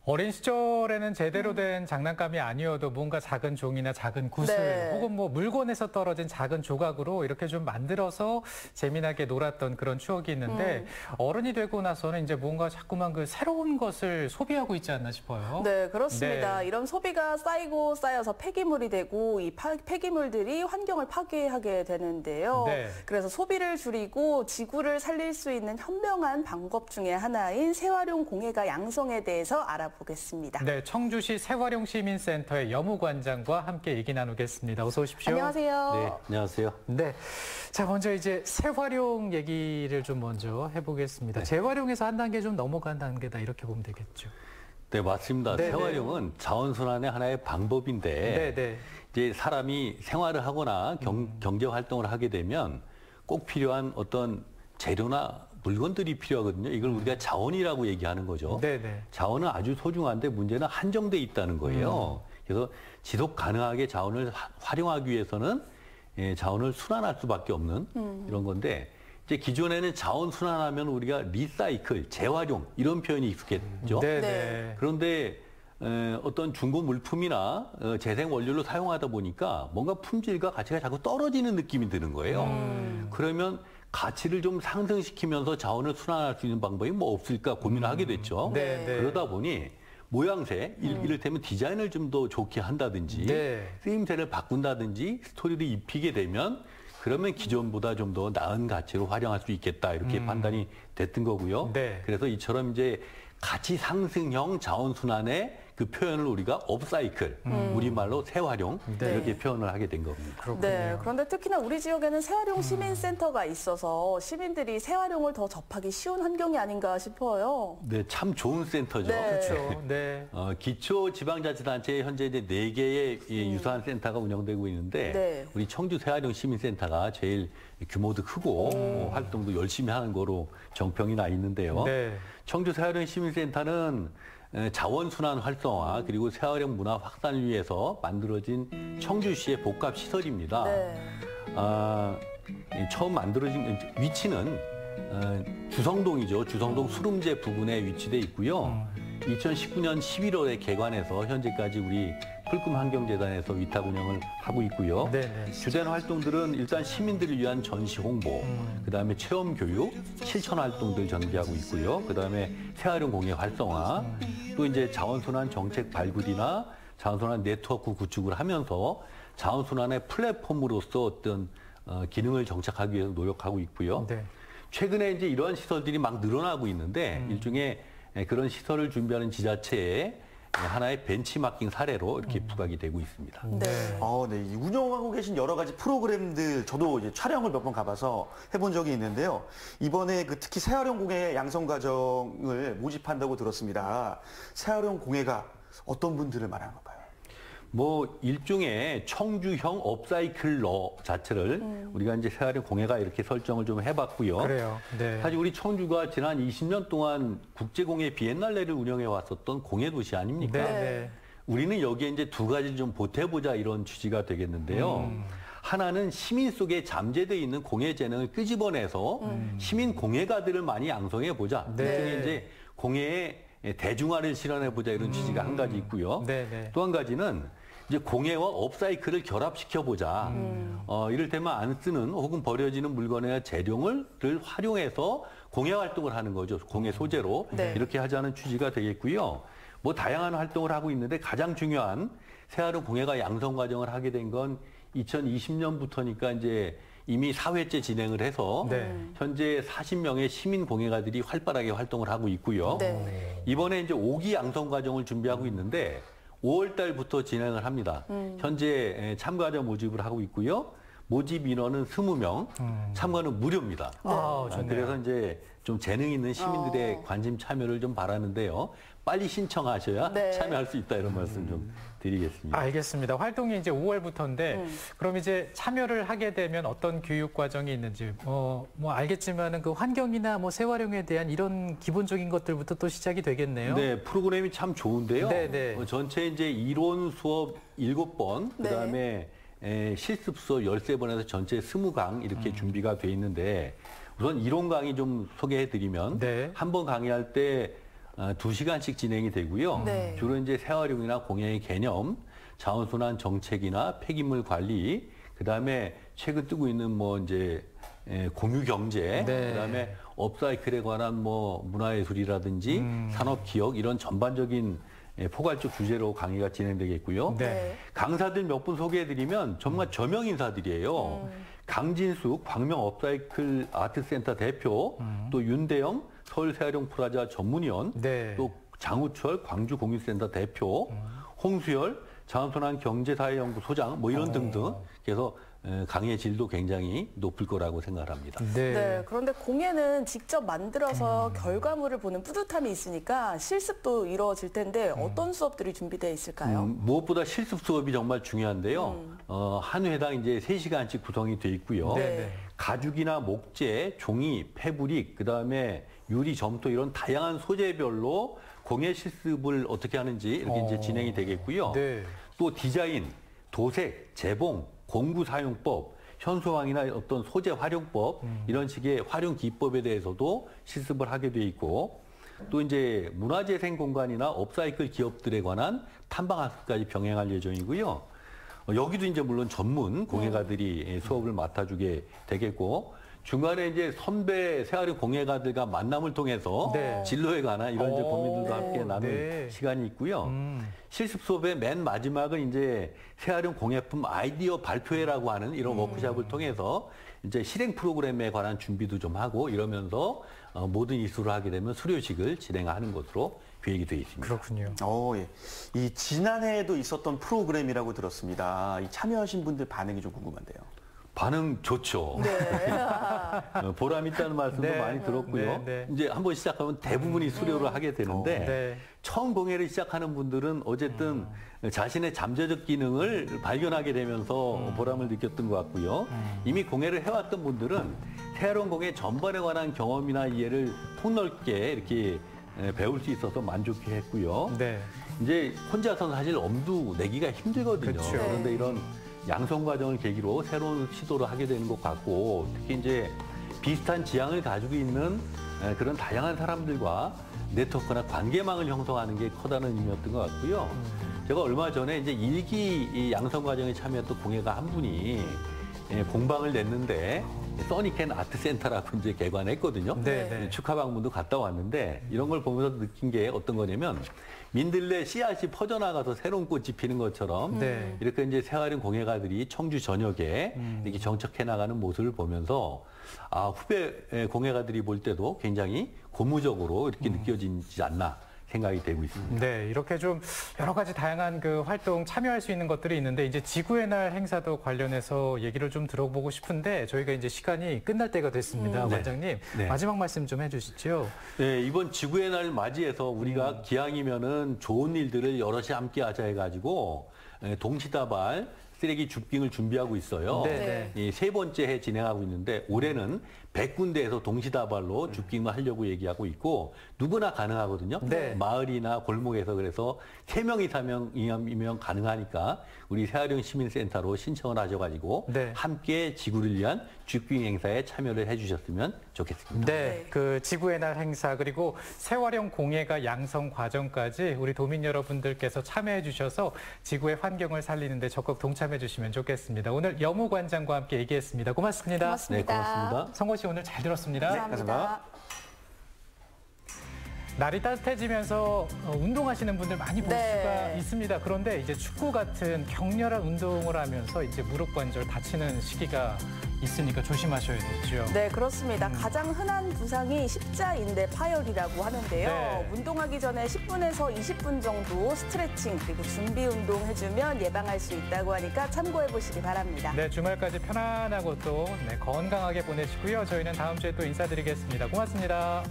어린 시절에는 제대로 된 장난감이 아니어도 뭔가 작은 종이나 작은 구슬 네. 혹은 뭐 물건에서 떨어진 작은 조각으로 이렇게 좀 만들어서 재미나게 놀았던 그런 추억이 있는데 어른이 되고 나서는 이제 뭔가 자꾸만 그 새로운 것을 소비하고 있지 않나 싶어요. 네, 그렇습니다. 네. 이런 소비가 쌓이고 쌓여서 폐기물이 되고 이 폐기물들이 환경을 파괴하게 되는데요. 네. 그래서 소비를 줄이고 지구를 살릴 수 있는 현명한 방법 중에 하나인 재활용 공예가 양성에 대해서 알아보겠습니다. 네, 청주시 새활용시민센터의 여무관장과 함께 얘기 나누겠습니다. 어서 오십시오. 안녕하세요. 네, 안녕하세요. 네. 자, 먼저 이제 재활용 얘기를 좀 먼저 해보겠습니다. 재활용에서 한 단계 좀 넘어간 단계다 이렇게 보면 되겠죠. 네, 맞습니다. 네네. 재활용은 자원순환의 하나의 방법인데 네네. 이제 사람이 생활을 하거나 경제 활동을 하게 되면 꼭 필요한 어떤 재료나 물건들이 필요하거든요. 이걸 우리가 자원이라고 얘기하는 거죠. 네네. 자원은 아주 소중한데 문제는 한정돼 있다는 거예요. 그래서 지속 가능하게 자원을 활용하기 위해서는 자원을 순환할 수밖에 없는 이런 건데 이제 기존에는 자원 순환하면 우리가 리사이클, 재활용 이런 표현이 익숙했죠. 네네. 네. 그런데 어떤 중고 물품이나 재생 원료를 사용하다 보니까 뭔가 품질과 가치가 자꾸 떨어지는 느낌이 드는 거예요. 그러면 가치를 좀 상승시키면서 자원을 순환할 수 있는 방법이 뭐 없을까 고민을 하게 됐죠. 네, 네. 그러다 보니 모양새, 이를테면 디자인을 좀 더 좋게 한다든지 네. 쓰임새를 바꾼다든지 스토리를 입히게 되면 그러면 기존보다 좀 더 나은 가치로 활용할 수 있겠다 이렇게 판단이 됐던 거고요. 네. 그래서 이처럼 이제 가치 상승형 자원 순환의 그 표현을 우리가 업사이클, 우리말로 재활용 네. 이렇게 표현을 하게 된 겁니다. 그렇군요. 네, 그런데 특히나 우리 지역에는 재활용 시민센터가 있어서 시민들이 재활용을 더 접하기 쉬운 환경이 아닌가 싶어요. 네, 참 좋은 센터죠. 네. 그렇죠. 네. 기초지방자치단체에 현재 이제 4개의 유사한 센터가 운영되고 있는데 네. 우리 청주 새활용 시민센터가 제일 규모도 크고 활동도 열심히 하는 거로 정평이 나 있는데요. 네. 청주 새활용 시민센터는 자원순환 활성화 그리고 새활용 문화 확산을 위해서 만들어진 청주시의 복합 시설입니다. 네. 처음 만들어진 위치는 주성동이죠. 주성동 수rum제 부근에 위치돼 있고요. 2019년 11월에 개관해서 현재까지 우리 풀꿈환경재단에서 위탁 운영을 하고 있고요. 네네. 주된 활동들은 일단 시민들을 위한 전시 홍보, 그다음에 체험 교육, 실천 활동들 전개하고 있고요. 그다음에 재활용 공예 활성화, 또 이제 자원순환 정책 발굴이나 자원순환 네트워크 구축을 하면서 자원순환의 플랫폼으로서 어떤 기능을 정착하기 위해서 노력하고 있고요. 네. 최근에 이제 이러한 시설들이 막 늘어나고 있는데 일종의 그런 시설을 준비하는 지자체의 하나의 벤치마킹 사례로 이렇게 부각이 되고 있습니다. 네. 네. 이 운영하고 계신 여러 가지 프로그램들 저도 이제 촬영을 몇 번 가봐서 해본 적이 있는데요. 이번에 그 특히 재활용 공예 양성 과정을 모집한다고 들었습니다. 재활용 공예가 어떤 분들을 말하는 건가요? 뭐 일종의 청주형 업사이클러 자체를 우리가 이제 새활용 공예가 이렇게 설정을 좀 해봤고요. 그래요. 네. 사실 우리 청주가 지난 20년 동안 국제공예 비엔날레를 운영해 왔었던 공예 도시 아닙니까? 네. 우리는 여기에 이제 두 가지를 좀 보태보자 이런 취지가 되겠는데요. 하나는 시민 속에 잠재되어 있는 공예 재능을 끄집어내서 시민 공예가들을 많이 양성해 보자. 네. 일종의 이제 공예의 대중화를 실현해 보자 이런 취지가 한 가지 있고요. 네네. 또 한 가지는 이제 공예와 업사이클을 결합시켜 보자. 이를테면 안 쓰는 혹은 버려지는 물건이나 재료를 활용해서 공예 활동을 하는 거죠. 공예 소재로 네. 이렇게 하자는 취지가 되겠고요. 뭐 다양한 활동을 하고 있는데 가장 중요한 새활용 공예가 양성 과정을 하게 된 건 2020년부터니까 이제 이미 4회째 진행을 해서 네. 현재 40명의 시민 공예가들이 활발하게 활동을 하고 있고요. 네. 이번에 이제 5기 양성 과정을 준비하고 있는데 5월 달부터 진행을 합니다. 현재 참가자 모집을 하고 있고요. 모집 인원은 20명, 참가는 무료입니다. 좋네요. 그래서 이제 좀 재능 있는 시민들의 관심 참여를 좀 바라는데요. 빨리 신청하셔야 네. 참여할 수 있다 이런 말씀 좀 드리겠습니다. 알겠습니다. 활동이 이제 5월부터인데 그럼 이제 참여를 하게 되면 어떤 교육 과정이 있는지 뭐 알겠지만은 그 환경이나 뭐 재활용에 대한 이런 기본적인 것들부터 또 시작이 되겠네요. 네, 프로그램이 참 좋은데요. 네네. 전체 이제 이론 수업 7번, 네. 그다음에 실습 수업 13번에서 전체 20강 이렇게 준비가 돼 있는데 우선 이론 강의 좀 소개해 드리면 네. 한 번 강의할 때 2시간씩 진행이 되고요. 네. 주로 이제 재활용이나 공예의 개념, 자원순환 정책이나 폐기물 관리, 그다음에 최근 뜨고 있는 뭐 이제 공유 경제, 네. 그다음에 업사이클에 관한 뭐 문화예술이라든지 산업기억 이런 전반적인 포괄적 주제로 강의가 진행되겠고요. 네. 강사들 몇 분 소개해드리면 정말 저명 인사들이에요. 강진숙 광명 업사이클 아트센터 대표, 또 윤대영 서울재활용 프라자 전문위원, 네. 또 장우철 광주공유센터 대표, 홍수열 자원순환 경제사회연구소장 뭐 이런 등등. 그래서 강의의 질도 굉장히 높을 거라고 생각합니다. 네, 그런데 공예는 직접 만들어서 결과물을 보는 뿌듯함이 있으니까 실습도 이루어질 텐데 어떤 수업들이 준비되어 있을까요? 무엇보다 실습 수업이 정말 중요한데요. 한 회당 이제 3시간씩 구성이 돼 있고요. 네. 가죽이나 목재, 종이, 패브릭, 그다음에 유리, 점토 이런 다양한 소재별로 공예 실습을 어떻게 하는지 이렇게 이제 진행이 되겠고요. 네. 또 디자인, 도색, 재봉, 공구 사용법, 현수막이나 어떤 소재 활용법 이런 식의 활용 기법에 대해서도 실습을 하게 돼 있고 또 이제 문화재생 공간이나 업사이클 기업들에 관한 탐방 학습까지 병행할 예정이고요. 여기도 이제 물론 전문 공예가들이 수업을 맡아주게 되겠고 중간에 이제 선배 재활용 공예가들과 만남을 통해서 네. 진로에 관한 이런 이제 고민들도 함께 나눌 네. 시간이 있고요. 실습 수업의 맨 마지막은 이제 재활용 공예품 아이디어 발표회라고 하는 이런 워크숍을 통해서 이제 실행 프로그램에 관한 준비도 좀 하고 이러면서 모든 이수를 하게 되면 수료식을 진행하는 것으로 계획이 되어 있습니다. 그렇군요. 예. 이 지난해에도 있었던 프로그램이라고 들었습니다. 이 참여하신 분들 반응이 좀 궁금한데요. 반응 좋죠. 네. 보람 있다는 말씀도 네. 많이 들었고요. 네, 네. 이제 한번 시작하면 대부분이 수료를 하게 되는데 네. 처음 공예를 시작하는 분들은 어쨌든 자신의 잠재적 기능을 발견하게 되면서 보람을 느꼈던 것 같고요. 이미 공예를 해왔던 분들은 새로운 공예 전반에 관한 경험이나 이해를 폭넓게 이렇게 배울 수 있어서 만족했고요. 네. 이제 혼자서는 사실 엄두 내기가 힘들거든요. 그렇죠. 그런데 이런 양성 과정을 계기로 새로운 시도를 하게 되는 것 같고 특히 이제 비슷한 지향을 가지고 있는 그런 다양한 사람들과 네트워크나 관계망을 형성하는 게 커다란 의미였던 것 같고요. 제가 얼마 전에 이제 이 양성 과정에 참여했던 공예가 한 분이 공방을 냈는데 써니캔 아트센터라고 이제 개관했거든요. 네, 네. 축하 방문도 갔다 왔는데 이런 걸 보면서 느낀 게 어떤 거냐면 민들레 씨앗이 퍼져나가서 새로운 꽃이 피는 것처럼 네. 이렇게 이제 재활용 공예가들이 청주 전역에 이렇게 정착해 나가는 모습을 보면서 후배 공예가들이 볼 때도 굉장히 고무적으로 이렇게 느껴지지 않나 생각이 되고 있습니다. 네, 이렇게 좀 여러 가지 다양한 그 활동 참여할 수 있는 것들이 있는데 이제 지구의 날 행사도 관련해서 얘기를 좀 들어보고 싶은데 저희가 이제 시간이 끝날 때가 됐습니다. 원장님, 네. 마지막 말씀 좀 해주시죠. 네, 이번 지구의 날 맞이해서 우리가 기왕이면은 좋은 일들을 여럿이 함께 하자 해가지고 동시다발 쓰레기 줍깅을 준비하고 있어요. 네, 이 세 번째 해 진행하고 있는데 올해는 100군데에서 동시다발로 줍깅을 하려고 얘기하고 있고 누구나 가능하거든요. 네. 마을이나 골목에서 그래서 3명 이상이면 가능하니까 우리 새활용 시민센터로 신청을 하셔가지고 네. 함께 지구를 위한 줍깅 행사에 참여를 해주셨으면 좋겠습니다. 네, 그 지구의 날 행사 그리고 재활용 공예가 양성 과정까지 우리 도민 여러분들께서 참여해 주셔서 지구의 환경을 살리는 데 적극 동참해 주시면 좋겠습니다. 오늘 여무 관장과 함께 얘기했습니다. 고맙습니다. 고맙습니다. 네, 고맙습니다. 성호 씨 오늘 잘 들었습니다. 감사합니다. 날이 따뜻해지면서 운동하시는 분들 많이 볼 네. 수가 있습니다. 그런데 이제 축구 같은 격렬한 운동을 하면서 이제 무릎 관절 다치는 시기가 있으니까 조심하셔야 되죠. 네, 그렇습니다. 가장 흔한 부상이 십자인대 파열이라고 하는데요. 네. 운동하기 전에 10분에서 20분 정도 스트레칭 그리고 준비 운동 해주면 예방할 수 있다고 하니까 참고해 보시기 바랍니다. 네, 주말까지 편안하고 또 건강하게 보내시고요. 저희는 다음 주에 또 인사드리겠습니다. 고맙습니다.